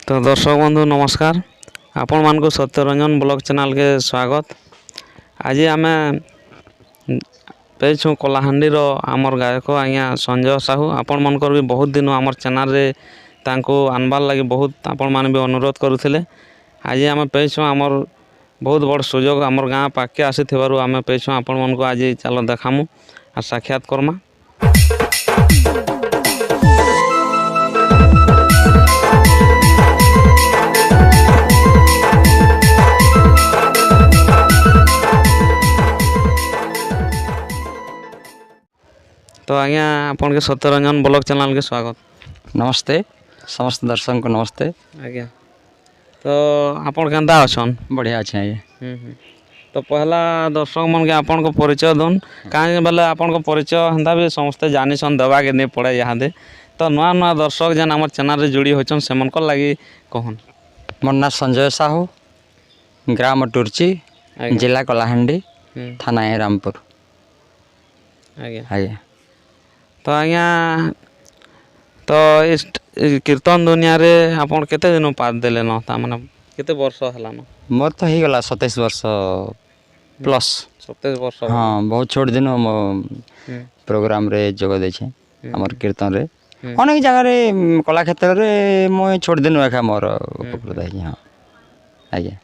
तो दर्शक बंधु नमस्कार। आपण मान को सत्यरंजन ब्लॉग चैनल के स्वागत। आज आम पेछु कलाहांडी आमर गायक आज्ञा संजय साहू। आपण मनकर भी बहुत दिन आमर चैनल रे तांको आनबार लगी बहुत आपण मान भी अनुरोध करुथिले। आज आम पेछु आमर बहुत बड़ सुजोग आमर गाँ पाखे आसीथिबारु आम पेछु आपण मन को आज चलो देखामु आ साक्षात करमा। तो आज्ञा आपन के सत्यरंजन ब्लॉग चैनल के स्वागत। नमस्ते समस्त दर्शक को नमस्ते। आज्ञा तो आपन केंदा अछन? बढ़िया अच्छे आज्ञा। तो पहला दर्शक मन के आपन को परिचय दन काहे बेले आपन को परिचय हंदा भी समस्त जानि सन दबा के नहीं पड़े यहाँ दे। तो नुआ नुआ दर्शक जेन हमर चैनल रे जुड़ी होचन से मन को लागी कहन। मोर ना संजय साहू, ग्राम टुरची, जिला कलाहांडी, थाना रामपुर। आज्ञा आज्ञा तो आज्ञा तो इस कीर्तन दुनिया रे आपन केते दिन पाद देले न ता माने केते वर्ष हला न? मोर तो ही गला 27 वर्ष प्लस। 27 वर्ष। हाँ बहुत छोट दिन मो प्रोग्राम रे जोग दे छे हमर कीर्तन रे अनेक जगह रे कला क्षेत्र रे मो छोट दिन एखा मोर उपकृत है। हाँ आज्ञा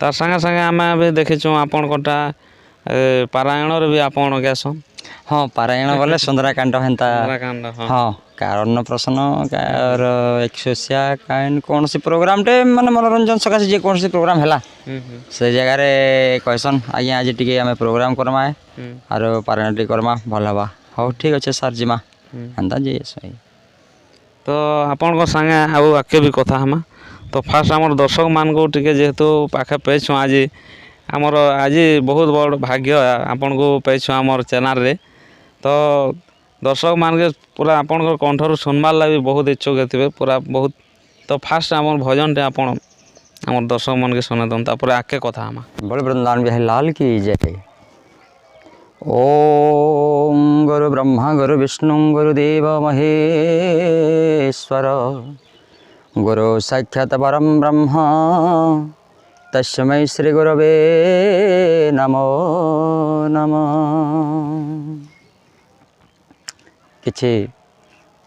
तार संगे संगे आमे भी देखि छु आपन कोटा पारायण रे भी आपन गेसन। हाँ पारायण बोले सुंदराकांड हेंता। सुंदराकांड हाँ कारण प्रश्न कार एक्सोसिया काइन कौन सी प्रोग्राम टे माने मनोरंजन सकाशे जे कौन सी प्रोग्राम हैला से जगह रे कहसन आज्ञा आज टिके हमें प्रोग्राम करमा है आरो पारायण टी करमा भल हवा। हो ठीक अच्छे सर जिमा हेंता जे सही। तो आपन को संगे आउ आके भी कथा हमा। तो फास्ट हमर दर्शक मान को टिके जेहेतु पाखे पेछु आज हमर आज बहुत बड़ भाग्य आपन को पेछु हमर चैनल रे। तो दर्शक मान के पूरा आपन को कंठर सुनबार लागि बहुत इच्छुक थे पूरा बहुत। तो फास्ट हमर भजन टे आपन हमर दर्शक मन के सुने दन तापर आके कथा हमा। बोल वृंदावन बिहारी लाल की जय। ओम गुरु ब्रह्मा गुरु विष्णु गुरुदेव महेश्वर गुरु साक्षात् परम ब्रह्म तस्मै श्री गुरवे नमो नमः। किछि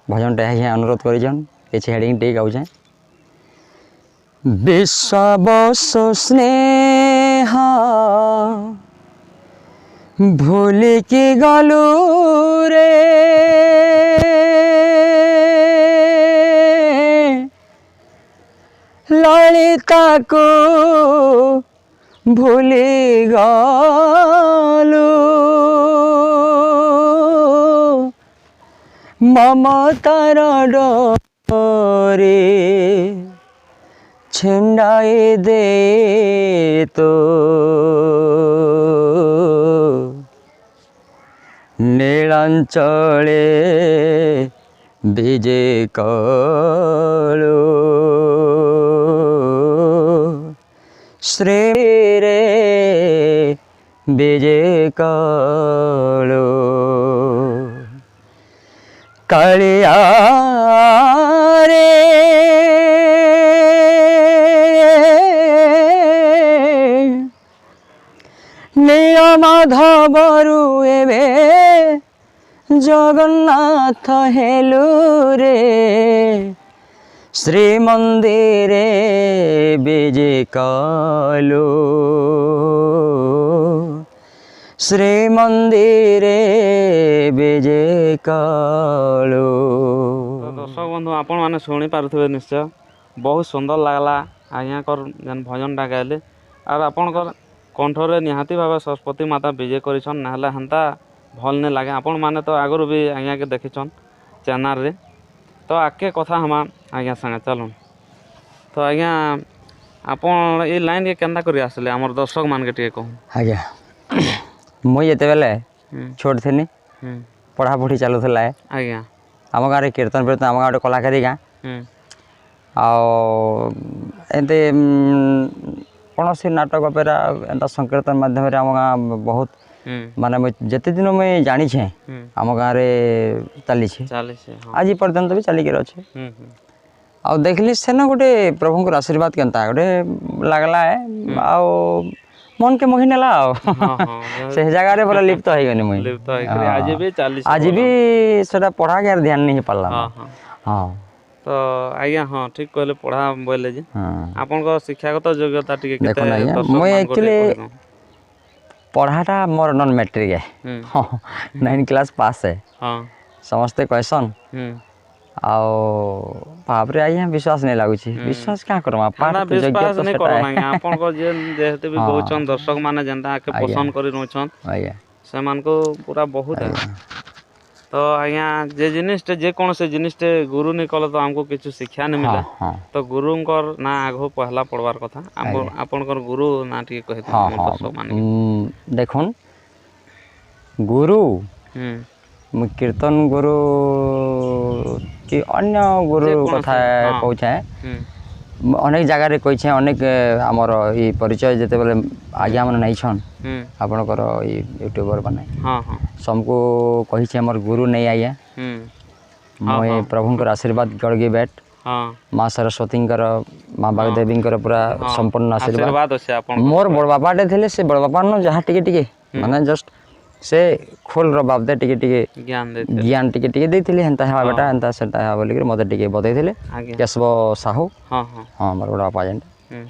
भजन टे है अनुरोध करिजन किछि हेडिंग टे गाउ जाय। विश्वास स्नेह भूल की गलू रे ललिता को भूली गलू ममतार डोरी छिंडाई दे तो नीलांचले विजे कलो श्री रे विजे कलो कालिया रे नीलमाधवरु एबे जगन्नाथ हेलु रे श्री मंदिरे विजे कलो श्री मंदिरे विजे कलो। दर्शक बंधु आपण माने सुनी पारुथिबे निश्चय बहुत सुंदर लागला आज्ञा कर जन भजन टा गाइले और आपण कर कंठरे निहाती भाव सरस्वती माता विजय करिछन नहले हंता भल ने लागे। आपण माने तो आगुर भी आज्ञा के देखिछन चैनल रे। तो आके कथा हमा आज्ञा संगे चलून। तो आज्ञा आपण ए लाइन के केंदा करी आसले हमर दर्शक मान के टिके कहू। आज्ञा मुई जेते बेले छोट थिनी पढ़ा पढ़ी चालू थला है। आज्ञा आम गाँव कीर्तन कीर्तन आम गाँव कलाकारी गाँ आते कौन सी नाटक अपेरा एंता संकीर्तन माध्यम आम गाँ बहुत माने जिते दिन मुझे जानी छे आम गाँव चली आज पर्यंत भी चलिक अच्छे ଆଉ ଦେଖିଲି ସେନ ଗୋଟେ ପ୍ରଭୁଙ୍କର ଆଶୀର୍ବାଦ କେନ୍ତା ଗୋଟେ ଲାଗଲା ଆଉ ମନକେ ମୋହି ନେଲା ଆଉ ସେ ଜାଗାରେ ପୁରା ଲିପ୍ତ ହେଇଗଲି ମୁଇଁ ଲିପ୍ତ ହେଇକରି ଆଜି ବି ଚାଲିଛି ଆଜି ବି ସେଟା ପଢ଼ାକେ ଆର୍ ଧ୍ୟାନ ନେଇ ପାରିଲା ହଁ ତ ଆଜ୍ଞା ହଁ ଠିକ୍ କହିଲେ ପଢ଼ା ବୋଇଲେ ଯେ ଆପଣଙ୍କ ଶିକ୍ଷାଗତ ଯୋଗ୍ୟତା ଟିକେ କେତେ ଦେଖୁନ୍ ଆଜ୍ଞା ଦର୍ଶକ ମୁଇଁ ମାନଙ୍କୁ ଟିକେ ଆକ୍ଚୁଆଲି କହିଦଉଁ। ପଢ଼ାଟା ମୋର ନନ୍ ମେଟ୍ରିକ୍ ହଁ 9 କ୍ଲାସ୍ ପାସ୍ ହଁ ସମସ୍ତେ କହିସନ୍ ଆଉ ବାପରେ ଆଜ୍ଞା ବିଶ୍ୱାସ ନାଇଁ ଲାଗୁଛି ବିଶ୍ୱାସ କାଁ କର୍ମା ପାଠ ତ ଯୋଗ୍ୟ ବିଶ୍ୱାସ ତ ନାଇଁ ସେଟା କରନ୍ ଆଜ୍ଞା ଆପଣଙ୍କ ଯେହେତୁ ବି କହୁଛନ୍ ଦର୍ଶକ ମାନେ ଯେନ୍ତା ଆକେ ଆଜ୍ଞା ପସନ୍ଦ କରି ନଉଛନ୍ ଆଜ୍ଞା ସେମାନଙ୍କୁ ପୁରା ବହୁତ ଆଜ୍ଞା ତ ଆଜ୍ଞା ଯେ ଜିନିଷଟେ ଯେକୌଣସି ଜିନିଷଟେ ଗୁରୁ ନି କଲେ ତ ଆମକୁ କିଛି ଶିକ୍ଷା ନି ହଁ ମିଲେ ହଁ ତ ଗୁରୁଙ୍କର ନାଁ ଆଗ ପହଲା ପଡ଼ବାର୍ କଥା ଆଜ୍ଞା ଆପଣଙ୍କର ଗୁରୁ ନାଁ ଟିକେ କହିଦିଅନ୍ତୁ ହଁ ଆମ ହଁ ଦର୍ଶକ ମାନକେ। ଦେଖୁନ୍ ଗୁରୁ ହୁଁ ମୁଁ କୀର୍ତ୍ତନ ଗୁରୁ କି ଅନ୍ୟ ଗୁରୁ କଥା ଯେକୌଣସି ହଁ କହୁଛେଁ ହୁଁ ଅନେକ ଜାଗାରେ କହିଛେଁ ଅନେକ ଆମର ଇ ପରିଚୟ ଯେତେବେଳେ ହୁଁ ଆଜ୍ଞା ମାନେ ନେଇଛନ୍ ହୁଁ ଆପଣଙ୍କର ଇ ୟୁଟ୍ୟୁବର ମାନେ ହଁ ହଁ ସମକୁ କହିଛି ଆମର ଗୁରୁ ନେଇ ଆଜ୍ଞା ହୁଁ ହଁ ମୁଇଁ ହଁ ପ୍ରଭୁଙ୍କର ଆଶୀର୍ବାଦ ଗଡ଼୍ଗି ବେଟ୍ ହଁ ମା ସରସ୍ୱତୀଙ୍କର ମା ହଁ ବାଗଦେବୀଙ୍କର ପୁରା ହଁ ସମ୍ପୂର୍ଣ୍ଣ ଆଶୀର୍ବାଦ ଅଛି ଆପଣଙ୍କର ମୋର ଉପରେ ବଡ଼ ବାପାଟେ ଥିଲେ ସେ ବଡ଼ ବାପା ଯାହା ଟିକେ ହୁଁ ମାନେ ଜଷ୍ଟ ସେ ଖୋଲର ବାବଦେ ଟିକେ ଜ୍ଞାନ ଦେଇଥିଲେ ଜ୍ଞାନ ଟିକେ ଦେଇଥିଲେ ହେନ୍ତା ହେବା ହଁ ବେଟା ହେନ୍ତା ସେନ୍ତା ହେବା ବୋଲିକିରି ମୋତେ ଟିକେ ବତେଇଥିଲେ ଆଜ୍ଞା କେଶବ ସାହୁ ହଁ ହଁ ହଁ ମୋର ବଡ଼ ବାପା ଯେନ୍ଟା ହୁଁ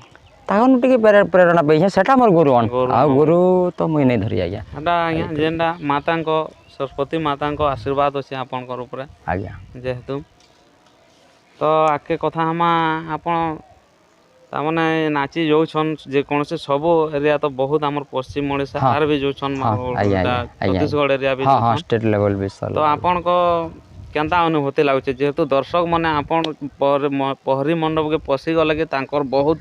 ତାହାନୁ ଟିକେ ପ୍ରେରଣା ପାଇଛେଁ ସେଟା ମୋର ଗୁରୁ ଆଉ ହଁ ଗୁରୁ ତ ମୁଇଁ ନେଇ ଧରି ଆଜ୍ଞା ହେଟା ଆଜ୍ଞା ଯେନ୍ଟା ମାତାଙ୍କ ସରସ୍ଵତୀ ମାତାଙ୍କ ଆଶୀର୍ବାଦ ଅଛି ଆପଣଙ୍କର ଉପରେ ଆଜ୍ଞା ଯେହେତୁ ତ ଆଗକେ କଥା ହମା ଆପଣ ତାମାନେ ନାଚି ଯାଉଛନ୍ ଯେକୌଣସି ସବୁ ଏରିଆ ତ ବହୁତ ଆମର ପଶ୍ଚିମ ଓଡ଼ିଶା ହଁ ଆର୍ ବି ଯାଉଛନ୍ ହଁ ଆଜ୍ଞା ଆଜ୍ଞା ଆଜ୍ଞା ଛତିଶଗଡ଼ ଏରିଆ ବି ହଁ ହଁ ଯାଉଛନ୍ ଷ୍ଟେଟ୍ ଲେଭେଲ୍ ବି ତ ଆପଣଙ୍କ କେନ୍ତା ଅନୁଭୂତି ଲାଗୁଛି ଯେହେତୁ ଦର୍ଶକ ମାନେ ଆପଣ ପହରି ମଣ୍ଡପକେ ପଶିଗଲେ କି ତାଙ୍କର ବହୁତ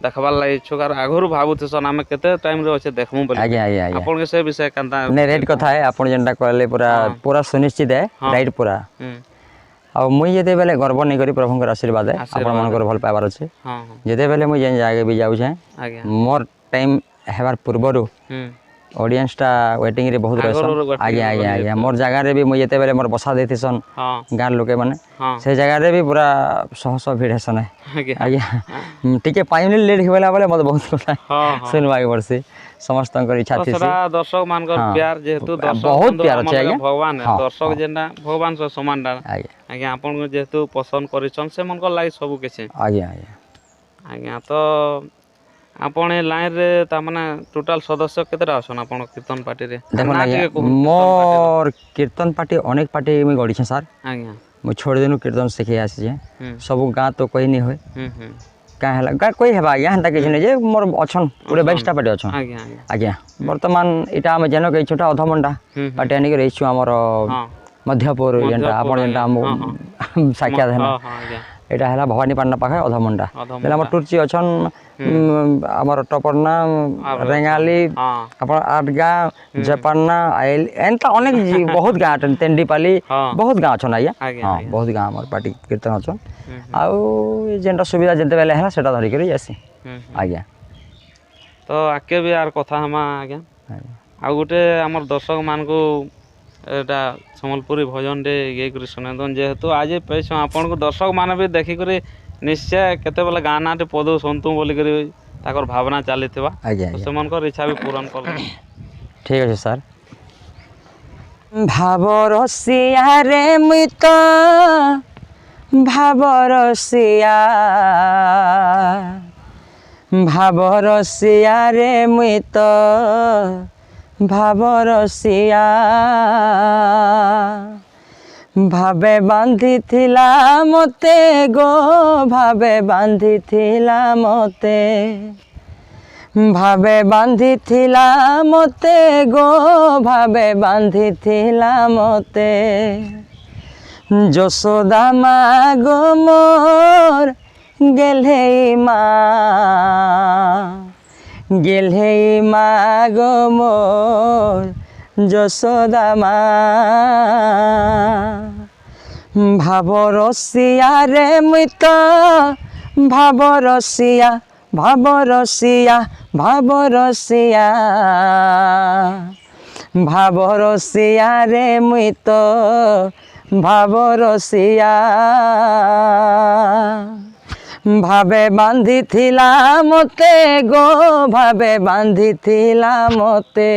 ଦେଖବାର୍ ଲାଗି ଇଚ୍ଛୁକ ଆର୍ ଆଗରୁ ଭାବୁଥିସନ୍ ଆମେ କେତେ ଟାଇମ୍ରେ ଅଛେ ଦେଖ୍ମୁ ବୋଲିକିରି ଆଜ୍ଞା ଆଜ୍ଞା ଆଜ୍ଞା ଆପଣଙ୍କ ସେ ବିଷୟ କେନ୍ତା ନାଇଁ ଟିକେ ରାଇଟ୍ କଥା କହନ୍ତୁ। ଆପଣ ଯେନ୍ଟା କହିଲେ ପୁରା ହଁ ପୁରା ସୁନିଶ୍ଚିତ ହଁ ରାଇଟ୍ ପୁରା ହୁଁ ଆଉ ମୁଇଁ ଯେତେବେଲେ ଗର୍ବ ନେଇକରି ପ୍ରଭୁଙ୍କର ଆଶୀର୍ବାଦ ଆଶୀର୍ବାଦ ଆପଣମାନଙ୍କର ଭଲ ପାଇବାର ଅଛି ହଁ ହଁ ଯେତେବେଲେ ମୁଇଁ ଯେନ୍ ଜାଗାକେ ବି ଯାଉଛେଁ ଆଜ୍ଞା ମୋର ଟାଇମ୍ ହେବାର୍ ପୂର୍ବରୁ ହୁଁ ଅଡ଼ିଏନ୍ସଟା ୱେଟିଂରେ ବହୁତ ଆଗରୁ ରହିସନ୍ ଆଜ୍ଞା ୱେଟିଂରେ ଆଜ୍ଞା ଆଜ୍ଞା ରହିଯାଇଥିବ ମୋର ଜାଗାରେ ବି ମୁଇଁ ଯେତେବେଲେ ମୋର ବସା ଦେଇଥିସନ୍ ହଁ ଗାଁର ଲୋକେମାନେ ହଁ ସେ ଜାଗାରେ ବି ପୁରା ଶହ ଶହ ଭିଡ଼ ହେସନ୍ ଆଜ୍ଞା ହଁ ଟିକେ 5 ମିନିଟ୍ ଲେଟ୍ ହେଇଗଲା ବେଲେ ମୋତେ ବହୁତ କଥା ହଁ ଶୁଣିବାକେ ପଡ଼୍ସି ସମସ୍ତଙ୍କର ଇଚ୍ଛା ତ ଥିସି ସେଟା ଦର୍ଶକ ମାନଙ୍କର ହଁ ପ୍ୟାର ଯେହେତୁ ଦର୍ଶକ ବହୁତ ବନ୍ଧୁ ପ୍ୟାର ଅଛି ଆମର ଆଜ୍ଞା ଭଗବାନ ହଁ ଦର୍ଶକ ହଁ ଯେନ୍ଟା ଭଗବାନ ସହ ସମାନଟା ଆଜ୍ଞା ଆଜ୍ଞା ଆପଣଙ୍କୁ ଯେହେତୁ ପସନ୍ଦ କରିଛନ୍ ସେମାନଙ୍କର ଲାଗି ସବୁ କିଛି ଆଜ୍ଞା ଆଜ୍ଞା ଆଜ୍ଞା ତ ଆପଣ ଏ ଲାଇନ୍ରେ ତାମାନେ ଟୋଟାଲ୍ ସଦସ୍ୟ କେତେଟା ଅଛନ୍ ଆପଣ କୀର୍ତ୍ତନ ପାର୍ଟିରେ ଦେଖୁନ୍ ନା ଆଜ୍ଞା ଟିକେ କହୁନ୍ କୀର୍ତ୍ତନ ପାର୍ଟିର ମୋର କୀର୍ତ୍ତନ ପାର୍ଟି ଅନେକ ପାର୍ଟି ମୁଇଁ ଗଢ଼ିଛେଁ ସାର୍ ଆଜ୍ଞା ମୁଁ ଛୋଟ ଦିନୁ କୀର୍ତ୍ତନ ଶିଖି ଆସିଛେଁ ହୁଁ ସବୁ ଗାଁ ତ କହି ନି ହୁଏ ହୁଁ ହୁଁ କାଁ ହେଲା ଗାଁ କହି ହେବା ଆଜ୍ଞା ହେନ୍ତା କିଛି ନାଇଁ ଯେ ମୋର ଅଛନ୍ କୋଡ଼ିଏ ଅଛନ୍ ବାଇଶଟା ପାର୍ଟି ଅଛନ୍ ଆଜ୍ଞା ଆଜ୍ଞା ଆଜ୍ଞା ହୁଁ ବର୍ତ୍ତମାନ ଏଇଟା ଆମେ ଯେନ କହିଛୁଟା ଅଧମଣ୍ଡା ହୁଁ ହୁଁ ପାର୍ଟି ଆଣିକି ରହିଛୁ ଆମର ହଁ ମଧ୍ୟପୁର ଯେନ୍ଟା ମଧ୍ୟପୁର ଆପଣ ଯେନ୍ଟା ଆଜ୍ଞା ଆମକୁ ହଁ ହଁ ସାକ୍ଷାତ ହେଲା ହଁ ହଁ ଆଜ୍ଞା ଏଇଟା ହେଲା ଭବାନୀପାଟଣା ପାଖେ ଅଧମୁଣ୍ଡା ବେଲେ ଆମର ଅଧମୁଣ୍ଡା ଟୁର୍ଚି ଅଛନ୍ ହୁଁ ଆମର ଟପର୍ନା ଆହୁରି ଅଛନ୍ ରେଙ୍ଗାଲି ହଁ ଆପଣ ଆଠ ଗାଁ ହୁଁ ଜପାନା ଆଇଲ ଏନ୍ତା ଅନେକ ବହୁତ ଗାଁ ଅଛନ୍ ତେଣ୍ଡିପାଲି ହଁ ବହୁତ ଗାଁ ଅଛନ୍ ଆଜ୍ଞା ହଁ ଆଜ୍ଞା ବହୁତ ଗାଁ ଆମର ପାର୍ଟି କୀର୍ତ୍ତନ ଅଛନ୍ ହୁଁ ହୁଁ ଆଉ ଯେନ୍ଟା ସୁବିଧା ଯେତେବେଲେ ହେଲା ସେଟା ଧରିକରି ଯାଏସି ହୁଁ ହୁଁ ଆଜ୍ଞା ତ ଆଗ୍କେ ବି ଆର୍ କଥା ହେମା ଆଜ୍ଞା ଆଉ ଗୋଟେ ଆମର ଦର୍ଶକମାନଙ୍କୁ ଏଇଟା ସମ୍ବଲପୁରୀ ଭଜନଟେ ଇଏ କରି ଶୁଣେଇଦନ୍ ଯେହେତୁ ଆଜି ପାଇଛୁ ଆପଣଙ୍କୁ ଦର୍ଶକମାନେ ବି ଦେଖିକରି ନିଶ୍ଚୟ କେତେବେଲେ ଗାଁ ନାଁଟେ ପଦୁ ଶୁଣତୁ ବୋଲିକରି ତାଙ୍କର ଭାବନା ଚାଲିଥିବା ଆଜ୍ଞା ତ ଆଜ୍ଞା ସେମାନଙ୍କର ଇଚ୍ଛା ବି ପୂରଣ କରିଦେବା ଠିକ୍ ଅଛି ସାର୍ ଭାବରସିଆରେ ମୁଇଁ ତ ଭାବରସିଆ ଭାବରସିଆରେ ମୁଇଁ ତ ଭାବରସିଆ ଭାବେ ବାନ୍ଧିଥିଲା ମୋତେ ଗୋ ଭାବେ ବାନ୍ଧିଥିଲା ମୋତେ ଭାବେ ବାନ୍ଧିଥିଲା ମୋତେ ଗୋ ଭାବେ ବାନ୍ଧିଥିଲା ମୋତେ ଯଶୋଦା ମା ଗୋ ମୋର ଗେହ୍ଲେଇ ମା ଗୋ ମୋର ଯଶୋଦା ମା ଭାବରସିଆରେ ମୁଇଁ ତ ଭାବରସିଆ ଭାବରସିଆ ଭାବରସିଆ ଭାବରସିଆରେ ମୁଇଁ ତ ଭାବରସିଆ ଭାବେ ବାନ୍ଧିଥିଲା ମୋତେ ଗୋ ଭାବେ ବାନ୍ଧିଥିଲା ମୋତେ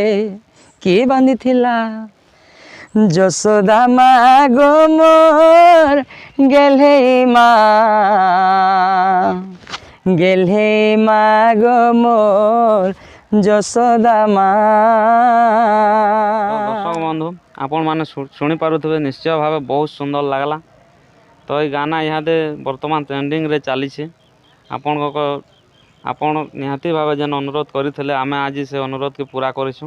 କିଏ ବାନ୍ଧିଥିଲା ଯଶୋଦା ମା ଗୋ ମୋର ଗେହ୍ଲେଇ ମା ଗୋ ମୋର ଯଶୋଦା ମା। ଦର୍ଶକ ବନ୍ଧୁ ଆପଣମାନେ ଶୁଣିପାରୁଥିବେ ନିଶ୍ଚୟ ଭାବେ ବହୁତ ସୁନ୍ଦର ଲାଗଲା। ତ ଏଇ ଗାନା ଇହାଦେ ବର୍ତ୍ତମାନ ଟ୍ରେଣ୍ଡିଂରେ ଚାଲିଛି। ଆପଣ ନିହାତି ଭାବେ ଯେନ୍ ଅନୁରୋଧ କରିଥିଲେ ଆମେ ଆଜି ସେ ଅନୁରୋଧକେ ପୁରା କରିଛୁଁ।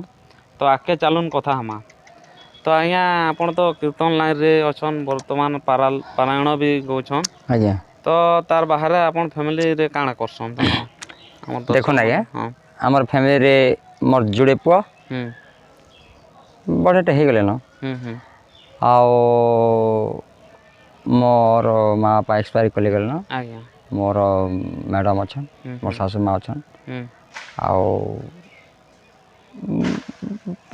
ତ ଆଗକେ ଚାଲୁନ୍ କଥା ହେମା। ତ ଆଜ୍ଞା ଆପଣ ତ କୀର୍ତ୍ତନ ଲାଇନ୍ରେ ଅଛନ୍ ବର୍ତ୍ତମାନ ପାରାୟଣ ବି ଗଉଛନ୍। ଆଜ୍ଞା ତ ତାର ବାହାରେ ଆପଣ ଫ୍ୟାମିଲିରେ କାଣା କରସନ୍ ତମର? ଦେଖୁନ୍ ଆଜ୍ଞା ଆମର ଫ୍ୟାମିଲିରେ ମୋର ଯୋଡ଼େ ପୁଅ ବଡ଼ଟେ ହେଇଗଲେନ ଆଉ ମୋର ମା ବାପା ଏକ୍ସପାୟାର କରିଗଲେନ। ଆଜ୍ଞା ମୋର ମ୍ୟାଡ଼ାମ୍ ଅଛନ୍ ମୋର ଶାଶୁ ମା ଅଛନ୍ ଆଉ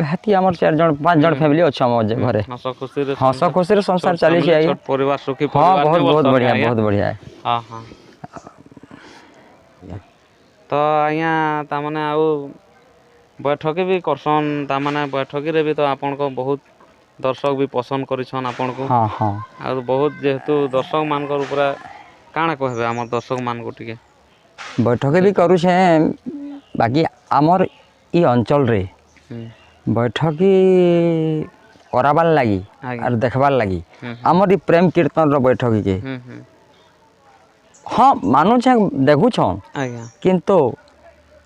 ହେତି ଆମର 4 ଜଣ 5 ଜଣ ଫ୍ୟାମିଲି ଅଛୁ ଆମ ଘରେ। ହସ ଖୁସିରେ ସଂସାର ଚାଲିଛି ଆଜ୍ଞା। ପରିବାର ସୁଖୀ ହଁ ପରିବାର ବହୁତ ବଢ଼ିଆ ବହୁତ ବଢ଼ିଆ। ହଁ ହଁ। ତ ଆଜ୍ଞା ତାମାନେ ଆଉ ବୈଠକି ବି କରସନ୍ ତାମାନେ ବୈଠକିରେ ବି ତ ଆପଣଙ୍କ ବହୁତ ଦର୍ଶକ ବି ପସନ୍ଦ କରିଛନ୍ ଆପଣଙ୍କୁ। ହଁ ହଁ ଆଉ ବହୁତ ଯେହେତୁ ଦର୍ଶକମାନଙ୍କର ଉପରେ କାଣା କହିବେ ଆମର ଦର୍ଶକମାନଙ୍କୁ ଟିକେ? ବୈଠକ ବି କରୁଛେଁ ବାକି ଆମର୍ ଇ ଅଞ୍ଚଳରେ ବୈଠକି କରାବାର୍ ଲାଗି ଆର୍ ଦେଖ୍ବାର୍ ଲାଗି ଆମର୍ ଇ ପ୍ରେମ କୀର୍ତ୍ତନର ବୈଠକୀକେ ହଁ ମାନୁଛେଁ ଦେଖୁଛନ୍ ଆଜ୍ଞା କିନ୍ତୁ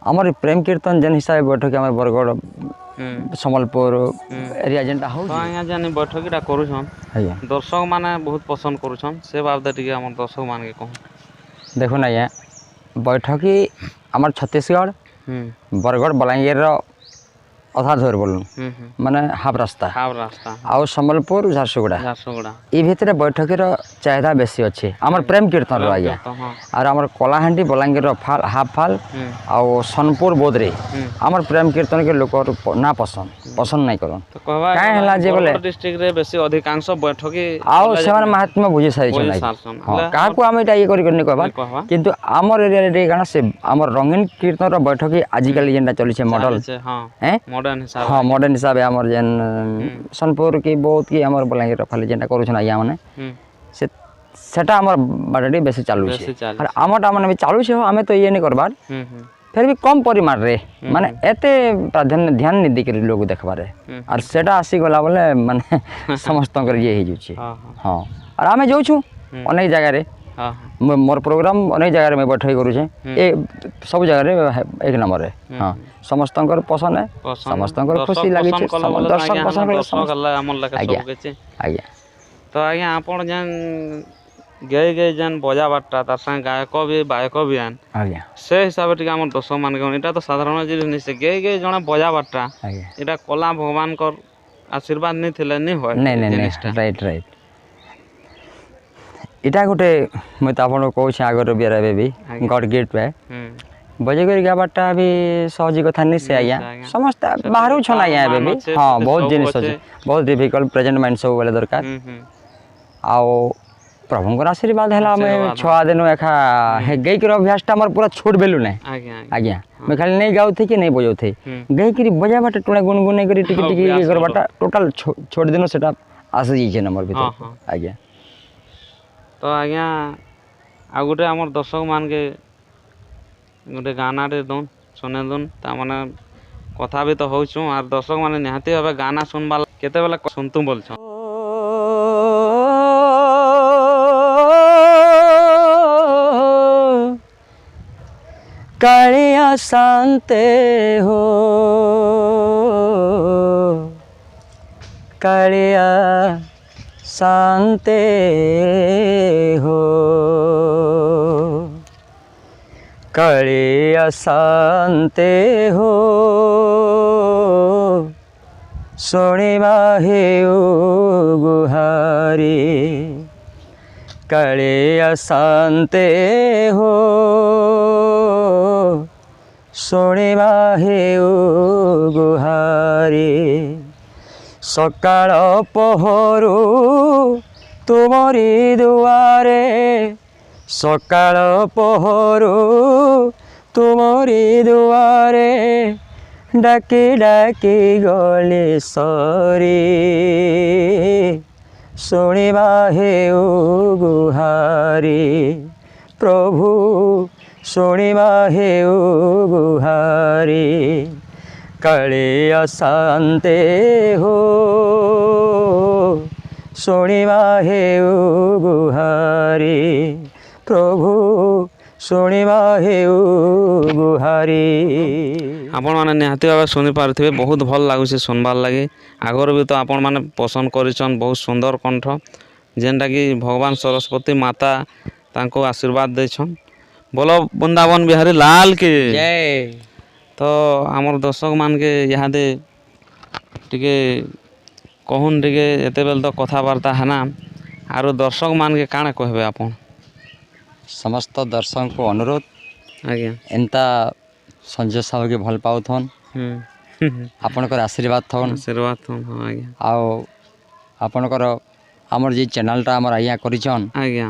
ଆମର୍ ଇ ପ୍ରେମ କୀର୍ତ୍ତନ ଯେନ୍ ହିସାବେ ବୈଠକି ଆମର ବରଗଡ଼ ସମ୍ବଲପୁର ଏରିଆ ଯେନ୍ଟା ତ ହଉଛେ ଆଜ୍ଞା ଯେନ୍ ବୈଠକୀଟା କରୁଛନ୍ ଆଜ୍ଞା ଦର୍ଶକମାନେ ବହୁତ ପସନ୍ଦ କରୁଛନ୍ ସେ ବାବଦରେ ଟିକେ ଆମର ଦର୍ଶକମାନକେ କହନ୍। ଦେଖୁନ୍ ଆଜ୍ଞା ବୈଠକି ଆମର ଛତିଶଗଡ଼ ବରଗଡ଼ ବଲାଙ୍ଗୀରର ଅଧା ଧରି ବୋଲୁନ୍ ମାନେ ହାଫ୍ ରାସ୍ତା ଆଉ ସମ୍ବଲପୁର ଝାରସୁଗୁଡ଼ା ଇ ଭିତରେ ବୈଠକୀର ଚାହିଦା ବେଶୀ ଅଛି ଆମର୍ ପ୍ରେମ କୀର୍ତ୍ତନର ଆଜ୍ଞା। ଆର୍ ଆମର କଳାହାଣ୍ଡି ବଲାଙ୍ଗୀରର ହାଫ୍ ଫାଲ୍ ଆଉ ସୋନପୁର ବୌଦ୍ଧରେ ଆମର୍ ପ୍ରେମ କୀର୍ତ୍ତନକେ ଲୋକର ନା ପସନ୍ଦ ନାଇଁ କରନ୍। କାଁ ହେଲା ଯେ ବୋଲେ ଡିଷ୍ଟ୍ରିକ୍ଟରେ ବେଶୀ ଅଧିକାଂଶ ବୈଠକି ଆଉ ସେମାନେ ମାହାତ୍ମ୍ୟ ବୁଝି ସାରିଛନ୍ ଆଜ୍ଞା। ହଁ କାହାକୁ ଆମେ ଏଇଟା ଇଏ କରିନି କହିବାର୍ କିନ୍ତୁ ଆମର୍ ଏରିଆରେ ଟିକେ କାଣା ସେ ଆମର୍ ରଙ୍ଗୀନ କୀର୍ତ୍ତନର ବୈଠକି ଆଜିକାଲି ଯେନ୍ଟା ଚଲିଛେ ମଡ଼େଲ୍ ହଁ ମଡ଼ର୍ଣ୍ଣ ହିସାବେ ଆମର ଯେନ୍ ସୋନପୁର କି ବୌଦ୍ଧ କି ଆମର ବଲାଙ୍ଗୀରର ଖାଲି ଯେନ୍ଟା କରୁଛନ୍ ଆଜ୍ଞା ମାନେ ସେଟା ଆମର ବାଟେ ଟିକେ ବେଶୀ ଚାଲୁଛେ। ଆର୍ ଆମର୍ଟା ମାନେ ବି ଚାଲୁଛେ ହୋ ଆମେ ତ ଇଏ ନାଇଁ କରବାର୍ ଫେର୍ ବି କମ୍ ପରିମାଣରେ ମାନେ ଏତେ ପ୍ରାଧାନ୍ୟ ଧ୍ୟାନ ନି ଦେଇକରି ଲୋକ ଦେଖ୍ବାରେ ଆର୍ ସେଟା ଆସିଗଲା ବୋଲେ ମାନେ ସମସ୍ତଙ୍କର ଇଏ ହେଇଯାଉଛେ। ହଁ ଆର୍ ଆମେ ଯାଉଛୁଁ ଅନେକ ଜାଗାରେ ମୋର୍ ପ୍ରୋଗ୍ରାମ୍ ଅନେକ ଜାଗାରେ ମୁଇଁ ବୈଠକି କରୁଛେଁ ଏ ସବୁ ଜାଗାରେ 1 ନମ୍ବରରେ। ହଁ ସମସ୍ତଙ୍କର ପସନ୍ଦ ଏ ସମସ୍ତଙ୍କର ଖୁସି ଲାଗିଛେ ଦର୍ଶକ ପସନ୍ଦ କଲେ ଆଜ୍ଞା ଆଜ୍ଞା। ତ ଆଜ୍ଞା ଆପଣ ଯେନ୍ ଗେଇ ଯେନ୍ ବଜାବାରଟା ତାର୍ ସାଙ୍ଗେ ଗାୟକ ବି ବାୟକ ବି ଆନ୍ ଆଜ୍ଞା ସେ ହିସାବରେ ଟିକେ ଆମର ଦର୍ଶକମାନଙ୍କୁ ଏଇଟା ତ ସାଧାରଣ ଜିନିଷ ନିଶ୍ଚେ ଗେଇ ଜଣେ ବଜାବାରଟା ଆଜ୍ଞା ଏଇଟା କଲା ଭଗବାନଙ୍କର ଆଶୀର୍ବାଦ ନେଇଥିଲେ ନି ହୁଏ ଜିନିଷଟା। ରାଇଟ୍ ଇଟା ଗୋଟେ ମୁଇଁ ତ ଆପଣଙ୍କୁ କହୁଛେ ଆଗରୁ ବି ଏବେ ବି ଗଡ଼୍ ଗିଫ୍ଟ ଏ ବଜେଇ କରି ଗାବାର୍ଟା ବି ସହଜ କଥା ନି ସେ ଆଜ୍ଞା ସମସ୍ତେ ବାହାରୁଛନ୍ ଆଜ୍ଞା ଏବେ ବି ହଁ ବହୁତ ଜିନିଷ ଅଛେ ବହୁତ ଡିଫିକଲ୍ଟ ପ୍ରେଜେଣ୍ଟ ମାଇଣ୍ଡ ସବୁବେଳେ ଦରକାର। ଆଉ ପ୍ରଭୁଙ୍କର ଆଶୀର୍ବାଦ ହେଲା ଆମେ ଛୁଆ ଦିନୁ ଏଖା ଗେଇକିର ଅଭ୍ୟାସଟା ମୋର ପୁରା ଛୋଟ ବେଲୁ ନାଇଁ ଆଜ୍ଞା ମୁଇଁ ଖାଲି ନେଇ ଗାଉଥି କି ନେଇ ବଜଉଥି ଗେଇକିରି ବଜାବାଟା ଟୁଣା ଗୁଣଗୁନେଇ କରି ଟିକେ ଟିକେ ଇଏ କରବାଟା ଟୋଟାଲ୍ ଛୋଟ ଦିନ ସେଟା ଆସିଯାଇଛେ ନା ମୋର୍ ଭିତରକୁ ଆଜ୍ଞା। ତ ଆଜ୍ଞା ଆଉ ଗୋଟେ ଆମର୍ ଦର୍ଶକମାନକେ ଗୋଟେ ଗାନାଟେ ଦଉନ୍ ଶୁଣେଇ ଦଉନ୍ ତାମାନେ କଥା ବି ତ ହଉଛୁଁ ଆର୍ ଦର୍ଶକମାନେ ନିହାତି ଭାବେ ଗାନା ଶୁଣବାର୍ କେତେବେଲେ ଶୁଣତୁ ବୋଲଛନ୍। कालिया शांते हो कालिया शांते हो कालिया शांते हो ଶୁଣିବା ହେଉ ଗୁହାରି କାଳିଆ ଶାନ୍ତେ ହୋ ଶୁଣିବା ହେଉ ଗୁହାରି ସକାଳ ପହରୁ ତୁମରି ଦୁଆରେ ସକାଳ ପହରୁ ତୁମରି ଦୁଆରେ ଡାକି ଡାକି ଗଳି ସରି ଶୁଣିବା ହେଉ ଗୁହାରି ପ୍ରଭୁ ଶୁଣିବା ହେଉ ଗୁହାରି କାଳେ ଆସାନ୍ତେ ହୋ ଶୁଣିବା ହେଉ ଗୁହାରି ପ୍ରଭୁ ଶୁଣିବା ହେଉ ଗୁହାରି। ଆପଣମାନେ ନିହାତି ଭାବେ ଶୁଣିପାରୁଥିବେ ବହୁତ ଭଲ ଲାଗୁଛି ଶୁଣିବାର୍ ଲାଗି। ଆଗରୁ ବି ତ ଆପଣମାନେ ପସନ୍ଦ କରିଛନ୍ ବହୁତ ସୁନ୍ଦର କଣ୍ଠ ଯେନ୍ଟାକି ଭଗବାନ ସରସ୍ୱତୀ ମାତା ତାଙ୍କୁ ଆଶୀର୍ବାଦ ଦେଇଛନ୍। ବୋଲ ବୃନ୍ଦାବନ ବିହାରୀ ଲାଲ କି ତ ଆମର ଦର୍ଶକ ମାନକେ ଇହାଦେ ଟିକେ କହୁନ୍ ଟିକେ ଏତେବେଲେ ତ କଥାବାର୍ତ୍ତା ହେନା ଆରୁ ଦର୍ଶକ ମାନକେ କାଣା କହିବେ ଆପଣ? ସମସ୍ତ ଦର୍ଶକଙ୍କୁ ଅନୁରୋଧ ଆଜ୍ଞା ଏନ୍ତା ସଞ୍ଜୟ ସାହୁକେ ଭଲ ପାଉଥନ୍ ଆପଣଙ୍କର ଆଶୀର୍ବାଦ ଥନ୍ ଆଶୀର୍ବାଦ ହଁ ଆଜ୍ଞା ଆଉ ଆପଣଙ୍କର ଆମର ଯେ ଚ୍ୟାନେଲ୍ଟା ଆମର ଆଜ୍ଞା କରିଛନ୍ ଆଜ୍ଞା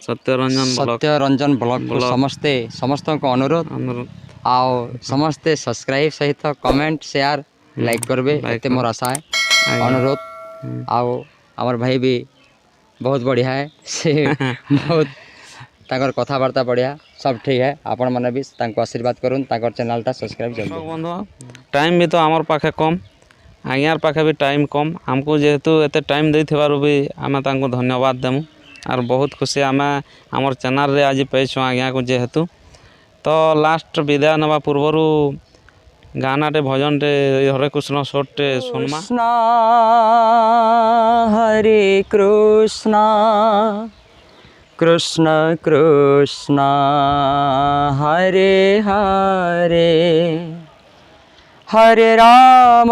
ସତ୍ୟରଞ୍ଜନ ସତ୍ୟରଞ୍ଜନ ବ୍ଲଗ୍କୁ ସମସ୍ତଙ୍କୁ ଅନୁରୋଧ ଆଉ ସମସ୍ତେ ସବସ୍କ୍ରାଇବ୍ ସହିତ କମେଣ୍ଟ ସେୟାର ଲାଇକ୍ କରିବେ ଏତେ ମୋର ଆଶା ଅନୁରୋଧ। ଆଉ ଆମର ଭାଇ ବି ବହୁତ ବଢ଼ିଆ ସେ ବହୁତ ତାଙ୍କର କଥାବାର୍ତ୍ତା ବଢ଼ିଆ ସବୁ ଠିକ୍ ହେ ଆପଣମାନେ ବି ତାଙ୍କୁ ଆଶୀର୍ବାଦ କରନ୍ତୁ ତାଙ୍କର ଚ୍ୟାନେଲ୍ଟା ସବସ୍କ୍ରାଇବ୍ ଜଲ୍ଦି। ବନ୍ଧୁ ଟାଇମ୍ ବି ତ ଆମର ପାଖେ କମ୍ ଆଜ୍ଞାର ପାଖେ ବି ଟାଇମ୍ କମ୍ ଆମକୁ ଯେହେତୁ ଏତେ ଟାଇମ୍ ଦେଇଥିବାରୁ ବି ଆମେ ତାଙ୍କୁ ଧନ୍ୟବାଦ ଦେମୁ ଆର୍ ବହୁତ ଖୁସି ଆମେ ଆମର ଚ୍ୟାନେଲ୍ରେ ଆଜି ପାଇଛୁ ଆଜ୍ଞାକୁ ଯେହେତୁ ତ ଲାଷ୍ଟ ବିଦାୟ ନେବା ପୂର୍ବରୁ ଗାନାଟେ ଭଜନଟେ ହରେ କୃଷ୍ଣ ସୋରଟେ ଶୁଣମା। ହରେ କୃଷ୍ଣ କୃଷ୍ଣ କୃଷ୍ଣ ହରେ ହରେ ହରେ ରାମ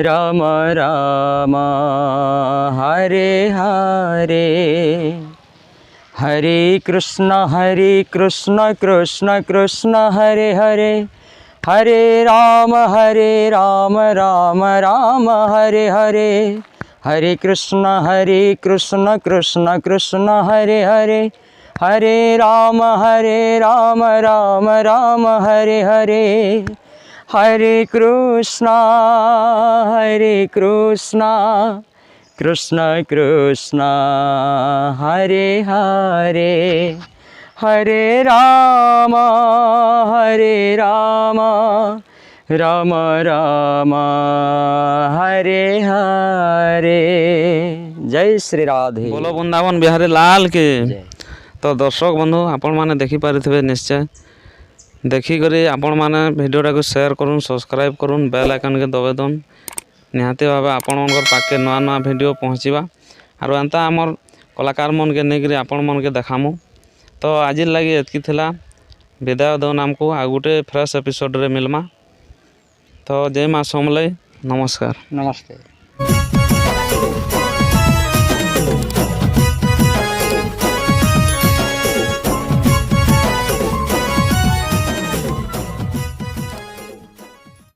ରାମ ରାମ ହରେ ହରେ हरे कृष्ण कृष्ण कृष्ण हरे हरे हरे राम राम राम हरे हरे हरे कृष्ण कृष्ण कृष्ण हरे हरे हरे राम राम राम हरे हरे हरे कृष्ण कृष्ण कृष्ण हरे हरे हरे राम राम राम हरे हरे। जय श्री राधे। बोलो वृंदावन बिहारी लाल के। तो दर्शक बंधु आपण मैंने देखिपारे निश्चय देखिकी आपण मैंने भिडियोटा को शेयर करूँ सब्सक्राइब करूँ बेल आइकन के दबाई दौन निहाती भाव आपण मन पाखे नुआ नुआ भिडियो पहुँचवा आरो एंता आमर कलाकार मन के नहीं आपण मन के देखामु। तो आज लगी एतकी थिला विदाय दौन आमको आ गोटे फ्रेश एपिसोड रे मिलमा। तो जय माँ समलई नमस्कार। नमस्ते।